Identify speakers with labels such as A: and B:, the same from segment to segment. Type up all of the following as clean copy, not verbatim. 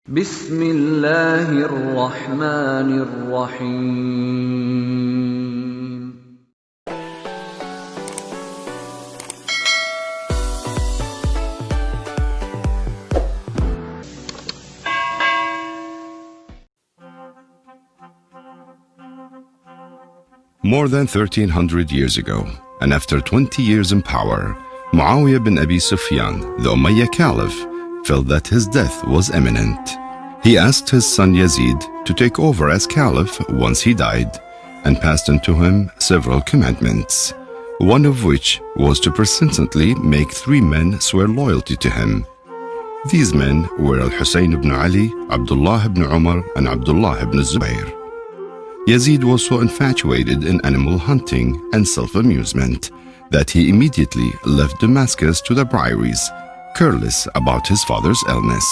A: بسم الله الرحمن الرحيم.
B: More than 1300 years ago, and after 20 years in power, Muawiyah bin Abi Sufyan, the Umayyad Caliph, felt that his death was imminent. He asked his son Yazid to take over as Caliph once he died, and passed on to him several commandments, one of which was to persistently make 3 men swear loyalty to him. These men were Hussain ibn Ali, Abdullah ibn Umar, and Abdullah ibn Zubayr. Yazid was so infatuated in animal hunting and self-amusement that he immediately left Damascus to the Briaries, careless about his father's illness.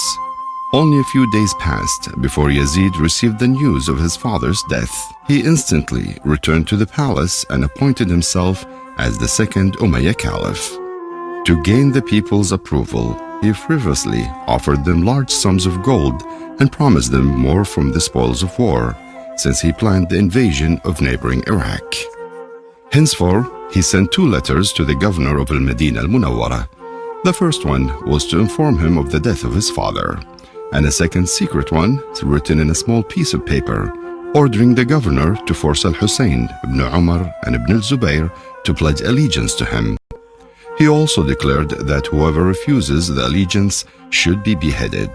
B: Only a few days passed before Yazid received the news of his father's death. He instantly returned to the palace and appointed himself as the second Umayyad Caliph. To gain the people's approval, he frivolously offered them large sums of gold and promised them more from the spoils of war, since he planned the invasion of neighboring Iraq. Henceforth, he sent 2 letters to the governor of Al-Madinah al-Munawwara. The first one was to inform him of the death of his father, and a second secret one written in a small piece of paper, ordering the governor to force Al-Hussain ibn Umar and ibn Zubayr to pledge allegiance to him. He also declared that whoever refuses the allegiance should be beheaded.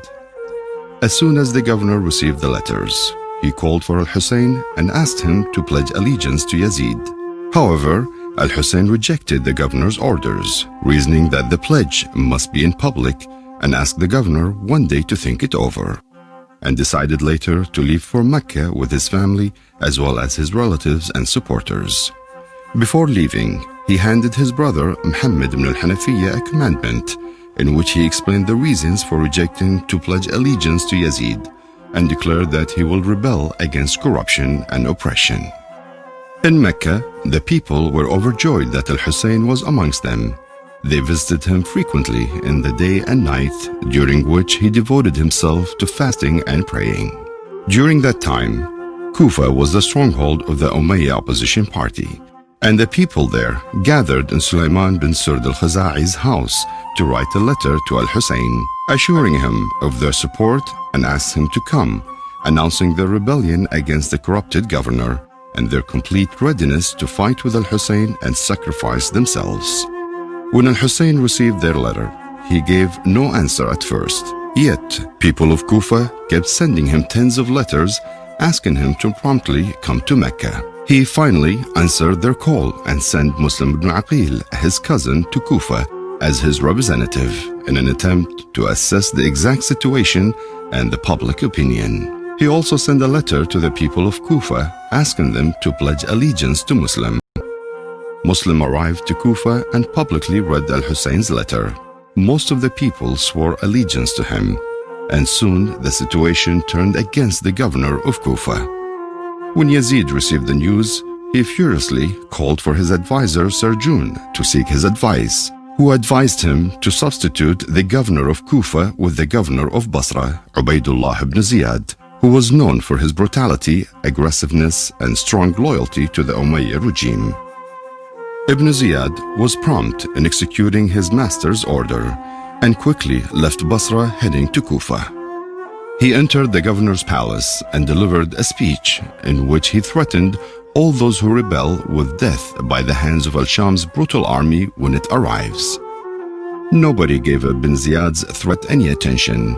B: As soon as the governor received the letters, he called for Al-Hussain and asked him to pledge allegiance to Yazid. However, Al-Hussain rejected the governor's orders, reasoning that the pledge must be in public, and asked the governor one day to think it over, and decided later to leave for Mecca with his family as well as his relatives and supporters. Before leaving, he handed his brother Muhammad ibn al-Hanafiyyah a commandment in which he explained the reasons for rejecting to pledge allegiance to Yazid, and declared that he will rebel against corruption and oppression. In Mecca, the people were overjoyed that Al-Hussain was amongst them. They visited him frequently in the day and night, during which he devoted himself to fasting and praying. During that time, Kufa was the stronghold of the Umayyad opposition party, and the people there gathered in Sulaiman bin Surd al-Khuzai's house to write a letter to Al-Hussain, assuring him of their support and asked him to come, announcing their rebellion against the corrupted governor and their complete readiness to fight with Al-Hussain and sacrifice themselves. When Al-Hussain received their letter, he gave no answer at first. Yet, people of Kufa kept sending him tens of letters asking him to promptly come to Mecca. He finally answered their call and sent Muslim ibn Aqil, his cousin, to Kufa as his representative in an attempt to assess the exact situation and the public opinion. He also sent a letter to the people of Kufa asking them to pledge allegiance to Muslim. Muslim arrived to Kufa and publicly read Al-Hussain's letter. Most of the people swore allegiance to him, and soon the situation turned against the governor of Kufa. When Yazid received the news, he furiously called for his advisor Sarjun to seek his advice, who advised him to substitute the governor of Kufa with the governor of Basra, Ubaydullah ibn Ziyad, who was known for his brutality, aggressiveness, and strong loyalty to the Umayyad regime. Ibn Ziyad was prompt in executing his master's order and quickly left Basra heading to Kufa. He entered the governor's palace and delivered a speech in which he threatened all those who rebel with death by the hands of Al-Sham's brutal army when it arrives. Nobody gave Ibn Ziyad's threat any attention,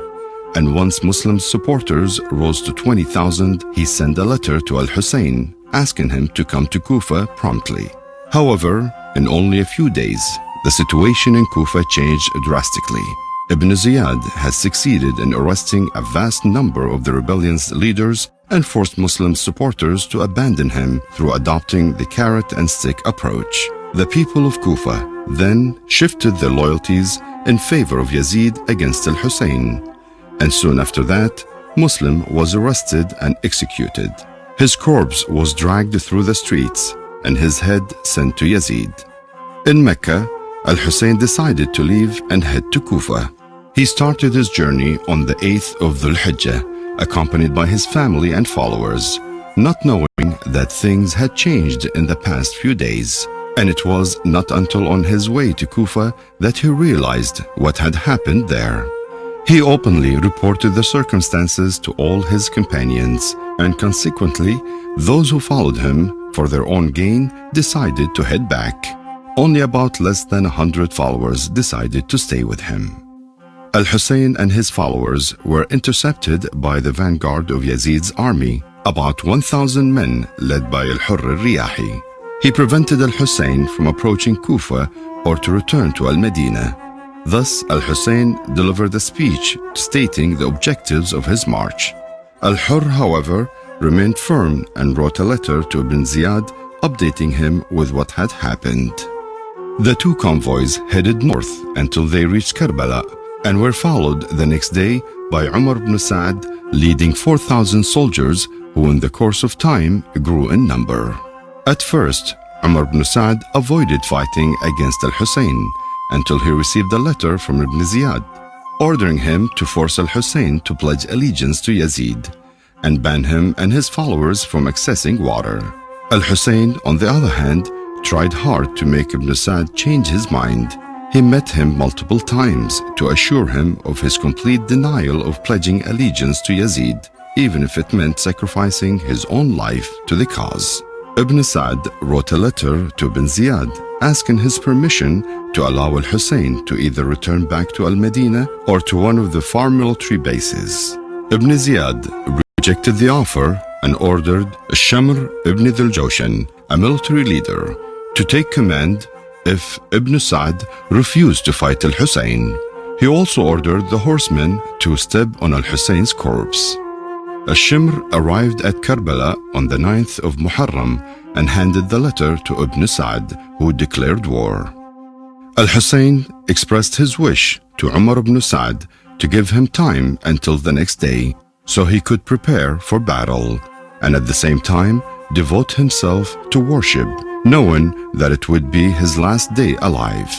B: and once Muslim supporters rose to 20,000, he sent a letter to Al-Hussain asking him to come to Kufa promptly. However, in only a few days, the situation in Kufa changed drastically. Ibn Ziyad has succeeded in arresting a vast number of the rebellion's leaders and forced Muslim supporters to abandon him through adopting the carrot and stick approach. The people of Kufa then shifted their loyalties in favor of Yazid against Al-Hussain, and soon after that, Muslim was arrested and executed. His corpse was dragged through the streets and his head sent to Yazid. In Mecca, Al-Hussain decided to leave and head to Kufa. He started his journey on the 8th of Dhul Hijjah, accompanied by his family and followers, not knowing that things had changed in the past few days. And it was not until on his way to Kufa that he realized what had happened there. He openly reported the circumstances to all his companions, and consequently, those who followed him for their own gain decided to head back. Only about less than 100 followers decided to stay with him. Al-Hussein and his followers were intercepted by the vanguard of Yazid's army, about 1,000 men led by Al-Hurr al-Riyahi. He prevented Al-Hussein from approaching Kufa or to return to Al-Medina. Thus, Al-Hussein delivered a speech stating the objectives of his march. Al-Hurr, however, remained firm and wrote a letter to Ibn Ziyad updating him with what had happened. The two convoys headed north until they reached Karbala and were followed the next day by Umar ibn Sa'd leading 4,000 soldiers who in the course of time grew in number. At first, Umar ibn Sa'd avoided fighting against Al-Hussein until he received a letter from Ibn Ziyad, ordering him to force Al-Hussein to pledge allegiance to Yazid and ban him and his followers from accessing water. Al-Hussein, on the other hand, tried hard to make Ibn Sa'd change his mind. He met him multiple times to assure him of his complete denial of pledging allegiance to Yazid, even if it meant sacrificing his own life to the cause. Ibn Sa'd wrote a letter to Ibn Ziyad asking his permission to allow Al-Hussein to either return back to Al-Medina or to one of the far military bases. Ibn Ziyad rejected the offer and ordered Shamr ibn Dhul Jawshan, a military leader, to take command if Ibn Sa'd refused to fight Al-Hussein. He also ordered the horsemen to step on Al-Hussein's corpse. Al-Shimr arrived at Karbala on the 9th of Muharram and handed the letter to Ibn Sa'd, who declared war. Al-Hussein expressed his wish to Umar ibn Sa'd to give him time until the next day so he could prepare for battle and at the same time devote himself to worship, knowing that it would be his last day alive.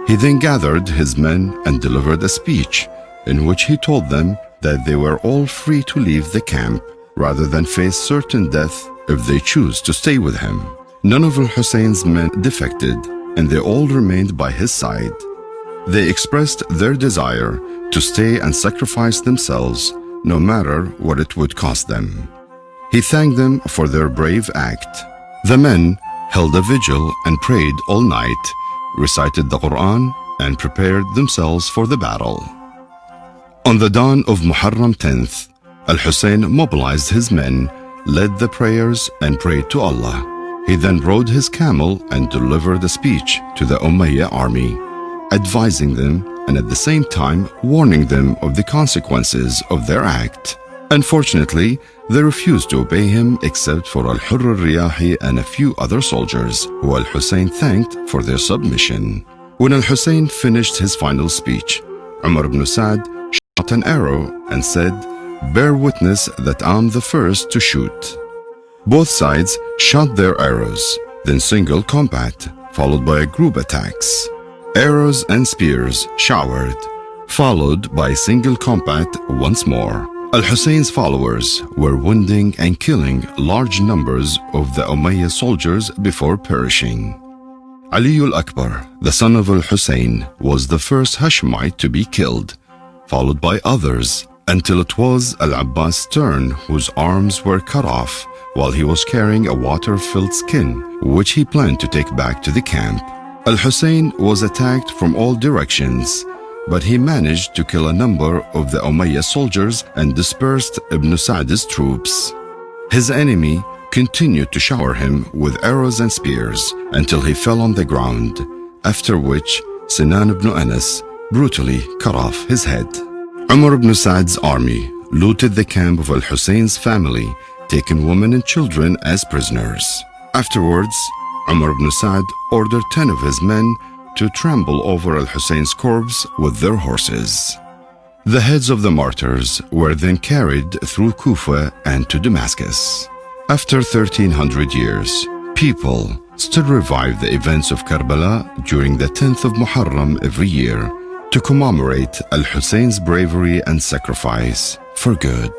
B: He then gathered his men and delivered a speech in which he told them that they were all free to leave the camp rather than face certain death if they choose to stay with him. None of Al-Hussein's men defected, and they all remained by his side. They expressed their desire to stay and sacrifice themselves, no matter what it would cost them. He thanked them for their brave act. The men held a vigil and prayed all night, recited the Quran, and prepared themselves for the battle. On the dawn of Muharram 10th, Al-Hussein mobilized his men, led the prayers, and prayed to Allah. He then rode his camel and delivered a speech to the Umayyad army, advising them and at the same time warning them of the consequences of their act. Unfortunately, they refused to obey him except for Al-Hurr al-Riyahi and a few other soldiers, who Al-Hussein thanked for their submission. When Al-Hussein finished his final speech, Umar ibn Sa'd shot an arrow and said, "Bear witness that I'm the first to shoot." Both sides shot their arrows, then single combat, followed by group attacks. Arrows and spears showered, followed by single combat once more. Al-Hussein's followers were wounding and killing large numbers of the Umayyad soldiers before perishing. Ali al-Akbar, the son of Al-Hussein, was the first Hashemite to be killed, followed by others, until it was Al-Abbas' turn, whose arms were cut off while he was carrying a water-filled skin, which he planned to take back to the camp. Al-Hussein was attacked from all directions, but he managed to kill a number of the Umayyad soldiers and dispersed Ibn Sa'd's troops. His enemy continued to shower him with arrows and spears until he fell on the ground, after which Sinan ibn Anas brutally cut off his head. Umar ibn Sa'd's army looted the camp of Al-Hussein's family, taking women and children as prisoners. Afterwards, Umar ibn Sa'd ordered 10 of his men to trample over Al-Hussein's corpse with their horses. The heads of the martyrs were then carried through Kufa and to Damascus. After 1300 years, people still revive the events of Karbala during the 10th of Muharram every year, to commemorate Al-Hussein's bravery and sacrifice for good.